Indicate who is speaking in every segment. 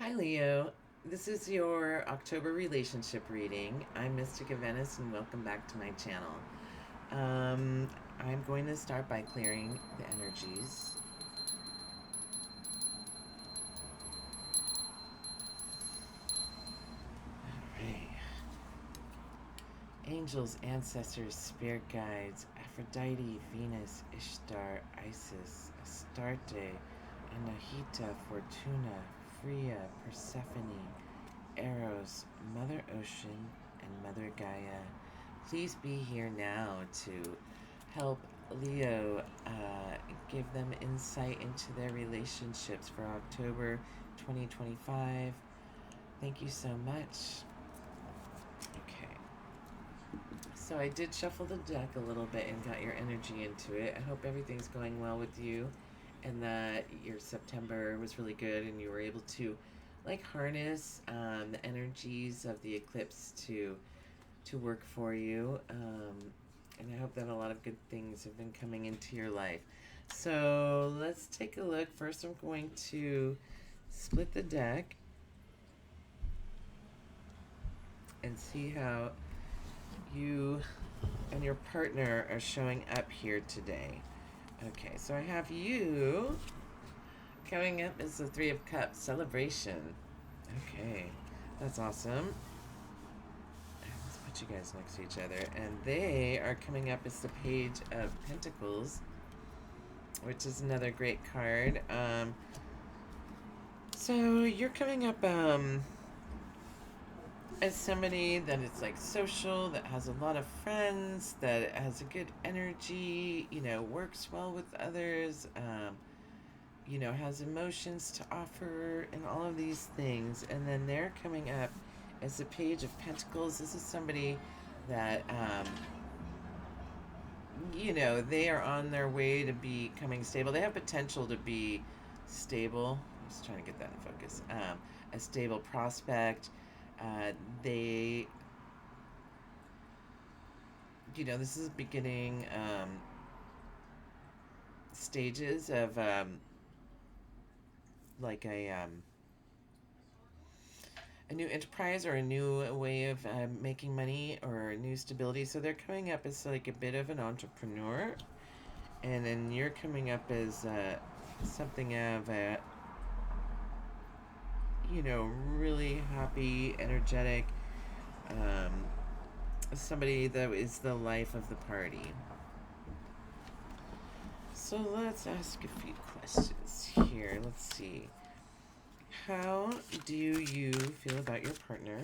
Speaker 1: Hi, Leo. This is your October relationship reading. I'm Mystica Venice, and welcome back to my channel. Um, I'm going to start by clearing the energies. Alright. Angels, ancestors, spirit guides, Aphrodite, Venus, Ishtar, Isis, Astarte, Anahita, Fortuna, Freya, Persephone, Eros, Mother Ocean, and Mother Gaia. Please be here now to help Leo give them insight into their relationships for October 2025. Thank you so much. Okay. So I did shuffle the deck a little bit and got your energy into it. I hope everything's going well with you and that your September was really good and you were able to harness the energies of the eclipse to work for you. And I hope that a lot of good things have been coming into your life. So let's take a look. First, I'm going to split the deck and see how you and your partner are showing up here today. Okay, so I have you coming up as the Three of Cups celebration. Okay, that's awesome. Let's put you guys next to each other. And they are coming up as the Page of Pentacles, which is another great card. So you're coming up as somebody that is like social, that has a lot of friends, that has a good energy, works well with others, has emotions to offer, and all of these things. And then they're coming up as the Page of Pentacles. This is somebody that, they are on their way to becoming stable. They have potential to be stable. I'm just trying to get that in focus. A stable prospect. They, this is beginning stages of like a new enterprise or a new way of making money or a new stability. So they're coming up as like a bit of an entrepreneur, and then you're coming up as something of a really happy, energetic, somebody that is the life of the party. So let's ask a few questions here. Let's see. How do you feel about your partner?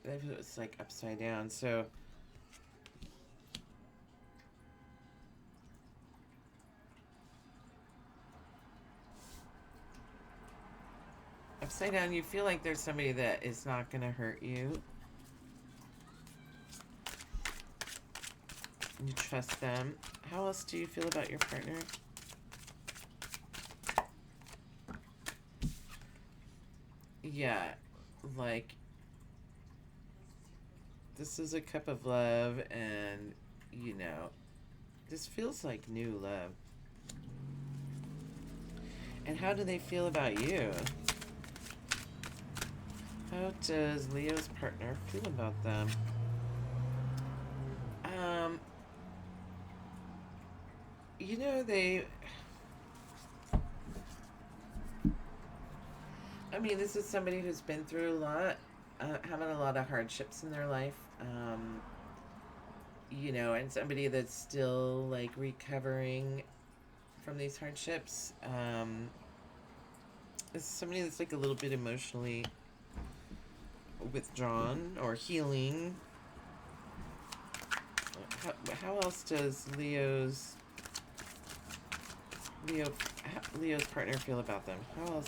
Speaker 1: It's like upside down. So upside down, you feel like there's somebody that is not going to hurt you. You trust them. How else do you feel about your partner? Yeah, like, this is a cup of love, and, this feels like new love. And how do they feel about you? How does Leo's partner feel about them? They... I mean, this is somebody who's been through a lot, having a lot of hardships in their life, and somebody that's still, like, recovering from these hardships. This is somebody that's, like, a little bit emotionally withdrawn or healing. How else does Leo's partner feel about them? How else?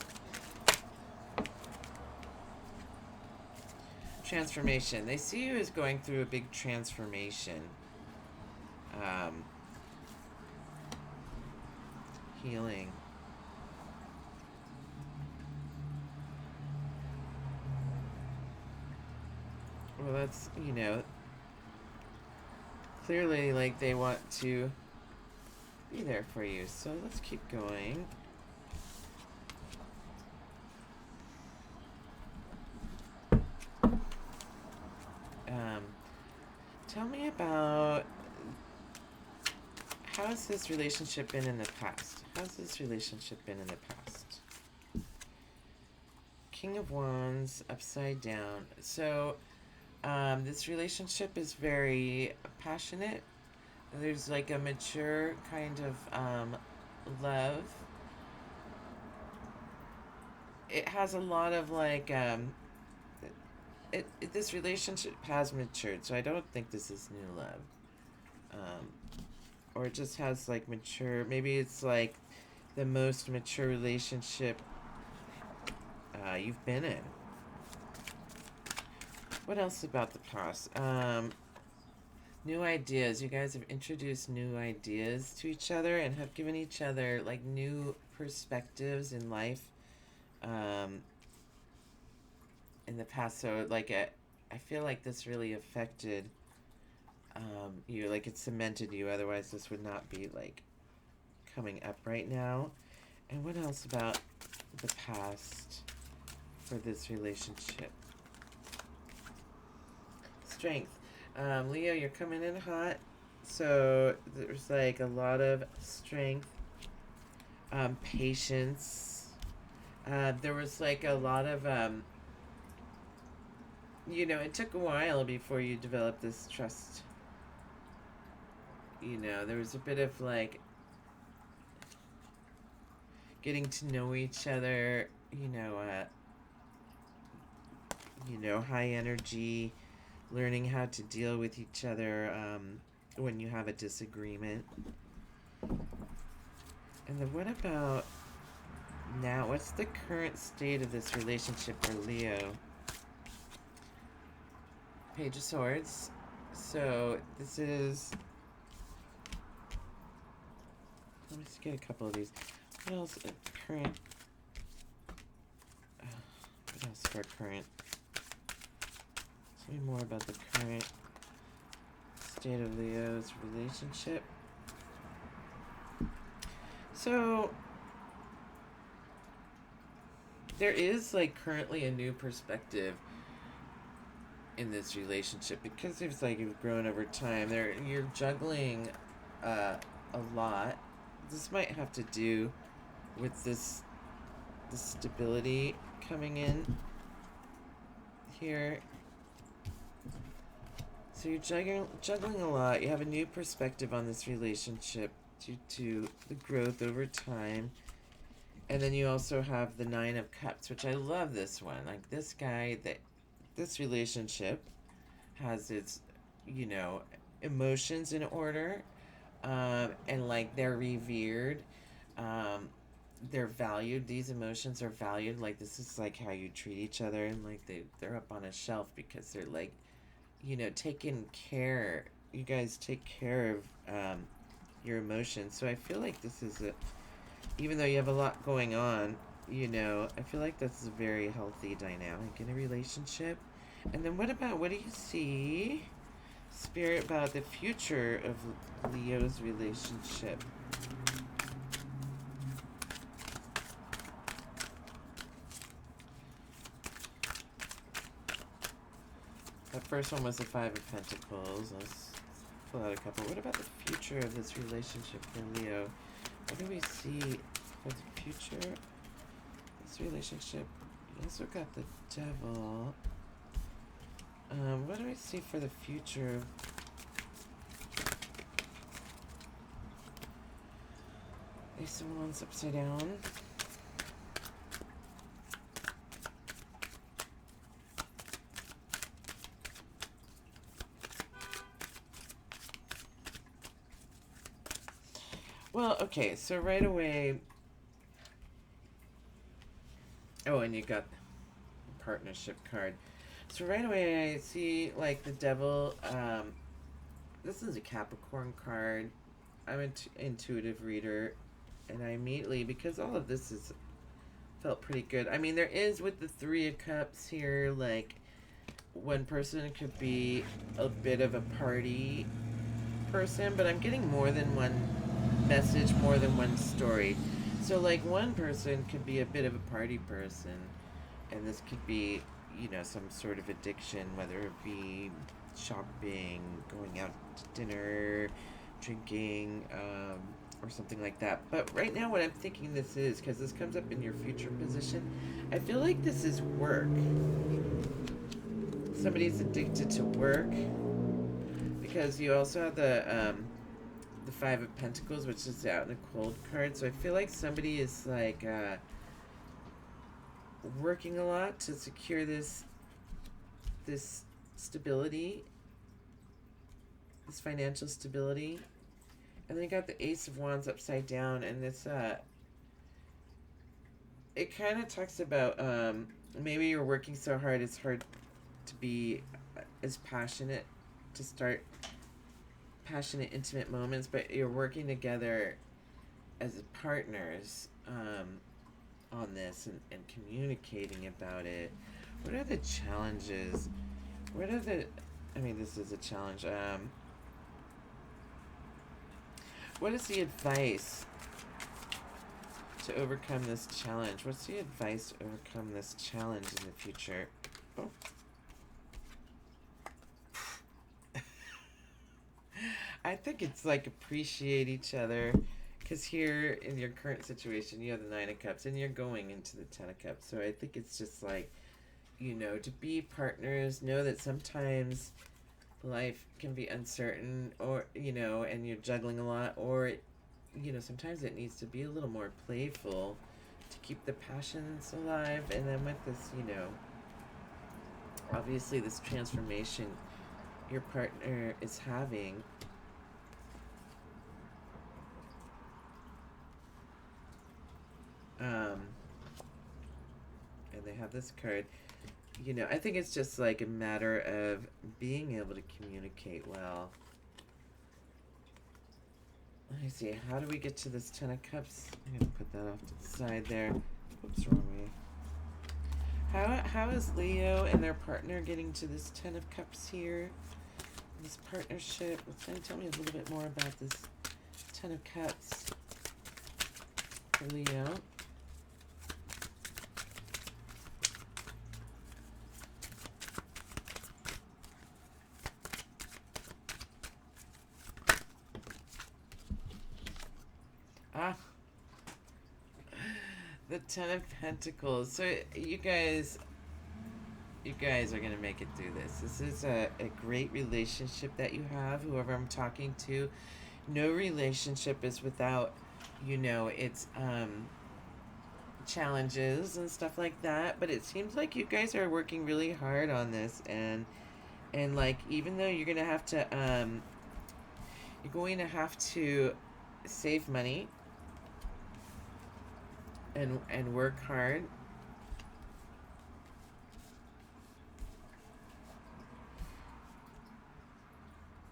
Speaker 1: Transformation. They see you as going through a big transformation. Healing. Well, that's, clearly, like, they want to be there for you. So let's keep going. Tell me about how has this relationship been in the past? How's this relationship been in the past? King of Wands, upside down. So, this relationship is very passionate. There's like a mature kind of love. It has a lot of like this relationship has matured, so I don't think this is new love. Um, or it just has like mature. Maybe it's like the most mature relationship you've been in. What else about the past? New ideas. You guys have introduced new ideas to each other and have given each other like new perspectives in life um, in the past. So like I feel like this really affected you. Like it cemented you. Otherwise, this would not be like coming up right now. And what else about the past for this relationship? Strength. Leo, you're coming in hot. So there's like a lot of strength, patience. There was like a lot of, it took a while before you developed this trust. There was a bit of like getting to know each other, high energy, learning how to deal with each other when you have a disagreement. And then what about now? What's the current state of this relationship for Leo? Page of Swords. So this is... Let me just get a couple of these. What else? Current... what else for current? Tell me more about the current state of Leo's relationship. So there is like currently a new perspective in this relationship because it's like you've grown over time. You're juggling a lot. This might have to do with the stability coming in here. So you're juggling a lot. You have a new perspective on this relationship due to the growth over time. And then you also have the Nine of Cups, which I love this one. Like this guy, this relationship has its, emotions in order. And like they're revered. They're valued. These emotions are valued. Like this is like how you treat each other. And like they're up on a shelf because they're like, taking care. You guys take care of your emotions. So I feel like this is even though you have a lot going on, I feel like that's a very healthy dynamic in a relationship. And then what do you see, Spirit, about the future of Leo's relationship? That first one was the Five of Pentacles. Let's pull out a couple. What about the future of this relationship for Leo? What do we see for the future? This relationship. You also got the Devil. What do we see for the future? Ace of Wands upside down. Well, okay, so right away... Oh, and you got the partnership card. So right away I see, like, the Devil. This is a Capricorn card. I'm an intuitive reader. And I immediately, because all of this is felt pretty good. I mean, there is, with the Three of Cups here, like, one person could be a bit of a party person, but I'm getting more than one message, more than one story. So like one person could be a bit of a party person, and this could be, some sort of addiction, whether it be shopping, going out to dinner, drinking, or something like that. But right now, what I'm thinking this is, because this comes up in your future position, I feel like this is work. Somebody's addicted to work, because you also have the Five of Pentacles, which is out in a cold card. So I feel like somebody is like working a lot to secure this stability, this financial stability. And then you got the Ace of Wands upside down, and it's it kind of talks about maybe you're working so hard it's hard to be as passionate, to start passionate, intimate moments, but you're working together as partners on this, and communicating about it. What are the challenges? What are the? I mean, this is a challenge. What is the advice to overcome this challenge? What's the advice to overcome this challenge in the future? Oh. I think it's like appreciate each other, because here in your current situation you have the Nine of Cups and you're going into the Ten of Cups. So I think it's just like, to be partners, know that sometimes life can be uncertain, or and you're juggling a lot, or sometimes it needs to be a little more playful to keep the passions alive. And then with this, obviously this transformation your partner is having, and they have this card, I think it's just like a matter of being able to communicate well. Let me see, how do we get to this Ten of Cups? I'm gonna put that off to the side there. Oops, wrong way. How is Leo and their partner getting to this Ten of Cups here? This partnership. Tell me a little bit more about this Ten of Cups for Leo. The Ten of Pentacles. So you guys are gonna make it through this. This is a great relationship that you have, whoever I'm talking to. No relationship is without, its challenges and stuff like that. But it seems like you guys are working really hard on this, and like, even though you're going to have to save money and work hard.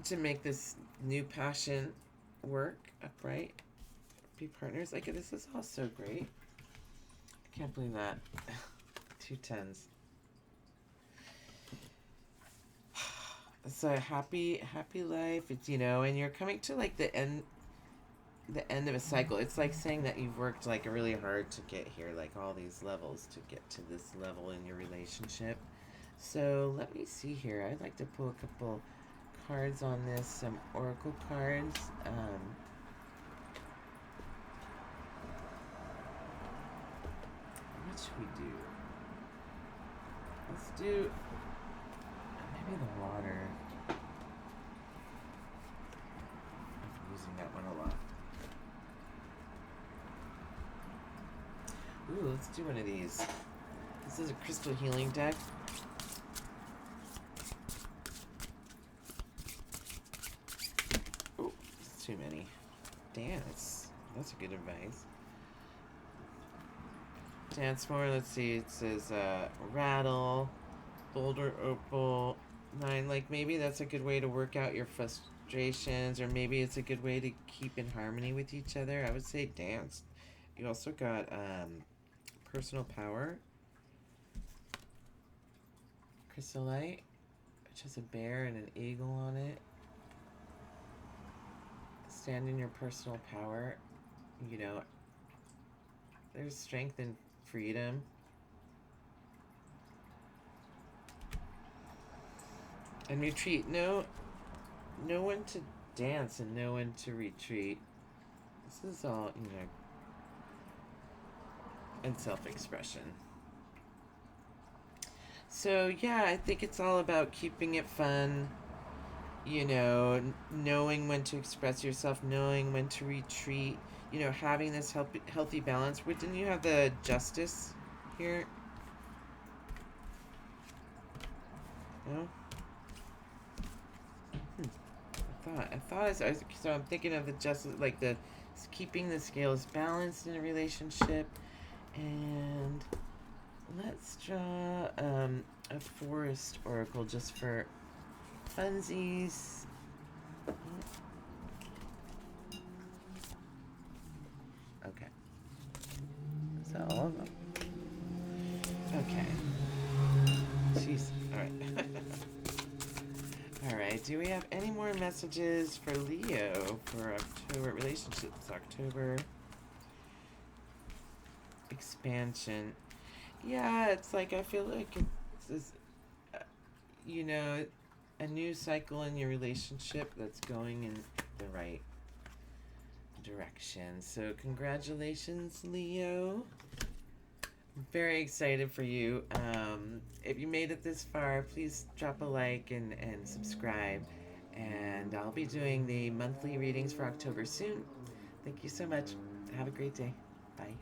Speaker 1: To make this new passion work upright, be partners. Like, this is all so great. I can't believe that. 2 tens. It's a happy life. It's, and you're coming to like the end of a cycle. It's like saying that you've worked like really hard to get here, like all these levels to get to this level in your relationship. So let me see here. I'd like to pull a couple cards on this, some oracle cards. What should we do? Let's do maybe the water. I've been using that one a lot. Ooh, let's do one of these. This is a crystal healing deck. Oh, it's too many. Damn, that's a good advice. Dance more. Let's see. It says rattle, boulder opal, 9. Like, maybe that's a good way to work out your frustrations, or maybe it's a good way to keep in harmony with each other. I would say dance. You also got personal power, chrysolite, which has a bear and an eagle on it. Stand in your personal power. There's strength and freedom. And retreat. No, no one to dance and no one to retreat. This is all, and self-expression. So yeah, I think it's all about keeping it fun. Knowing when to express yourself, knowing when to retreat. Having this healthy balance. Where didn't you have the justice here? No. So I'm thinking of the justice, like the keeping the scales balanced in a relationship, and let's draw a forest oracle just for funsies. Okay, so all of them. Okay. Jeez. All right. All right. Do we have any more messages for Leo for October relationships? October expansion. Yeah, it's like I feel like it's uh, you know a new cycle in your relationship that's going in the right direction. So congratulations, Leo. I'm very excited for you. If you made it this far, please drop a like and subscribe. And I'll be doing the monthly readings for October soon. Thank you so much. Have a great day. Bye.